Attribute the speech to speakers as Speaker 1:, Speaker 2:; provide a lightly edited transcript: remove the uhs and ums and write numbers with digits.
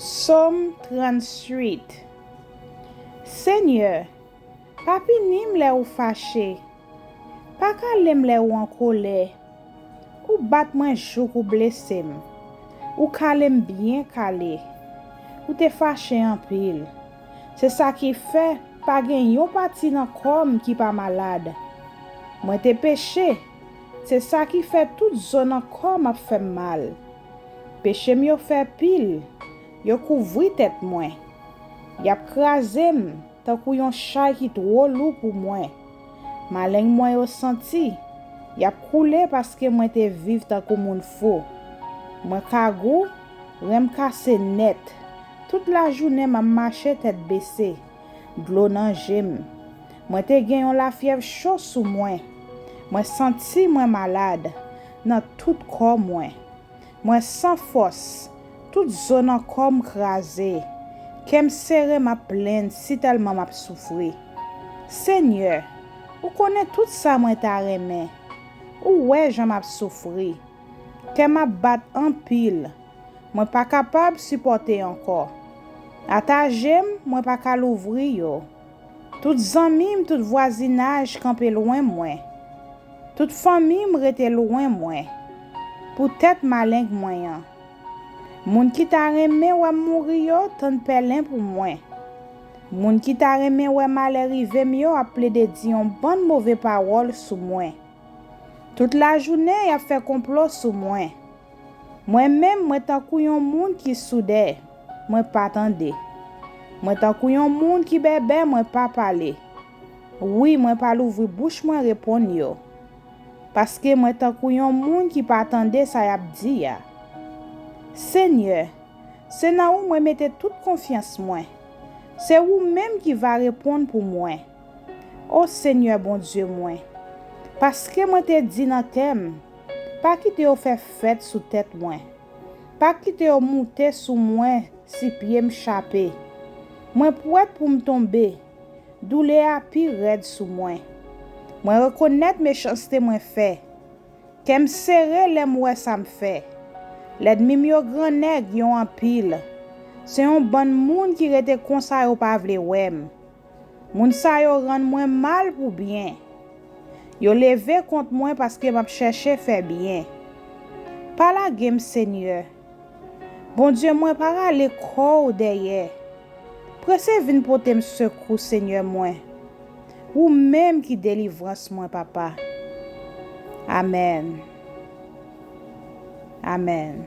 Speaker 1: Psaume 38. Seigneur, pa pinim le ou fâché, pa kalem le ou en colère, ou bat mwen jouk ou blessem, ou kalem bien calé, ou te fâché en pile. C'est ça qui fait pa gen yon pati nan kom qui pa malade. Mwen te péché, c'est ça qui fait toute zone nan kom ap fait mal. Péché yo fait pile, yo couvri tête mwen. Yap krasem tan kou yon chay qui trop lourd pour moi. Maleng mwen yo senti, yap koule paske mwen te vive tan kou moun fo. Mwen kagou, rem kase net. Toute la journée m'a marché tête baissée. D'lou nan jem. Mwen te gen yon la fièvre chaud sou mwen. Mwen senti mwen malade nan tout corps mwen. Mwen sans force, toute zone en corps krasé. Kem serré ma plaine si tellement m'a souffri. Seigneur, ou connaît tout ça mwen ta remè. Ou ouais j'en m'a souffri. Kem m'a bat en pile. Mwen pas capable supporter encore. Atajem, mwen pas ka l'ouvri yo. Tout zanmim, tout voisinage campé loin mwen. Toute famille rete loin mwen. Pour tête maleng mwen. Moun ki ta remè wè mouri yo tan pelin pour moi. Moun ki ta remè wè mal rive yo a plaidé di yon bonne mauvais parole sou moi. Toute la journée y a fait complot sou moi. Moi-même moi tan kou yon moun ki soude, moi pas tande. Moi tan kou yon moun ki bébé, moi pas parler. Oui, moi pas l'ouvrir bouche moi répondre yo. Parce que moi tan kou yon moun ki pas tande ça y a dit ya. Seigneur, c'est là où moi mette toute confiance moi. C'est vous même qui va répondre pour moi. Oh Seigneur bon Dieu moi. Parce que moi te dit dans thème, pas quitter au faire fête sous tête moi. Pas quitter au monter sous moi si pied m'chaper. Moi prête pour me tomber. Douleur a pi raide sous moi. Moi reconnaître méchanceté moi fait. Qu'aime serrer les moi ça me fait. L'ennemi yo grand nèg yon en pile. C'est un bon moun qui rete konsa yo pa vle wèm. Moun sa yo rend moi mal pour bien. Yo levé contre moi parce que m'a cherché faire bien. Pas la game Seigneur. Bon Dieu moi para aller corps derrière. Presse vin porter me secours Seigneur moi. Ou même qui délivrance moi papa. Amen. Amen.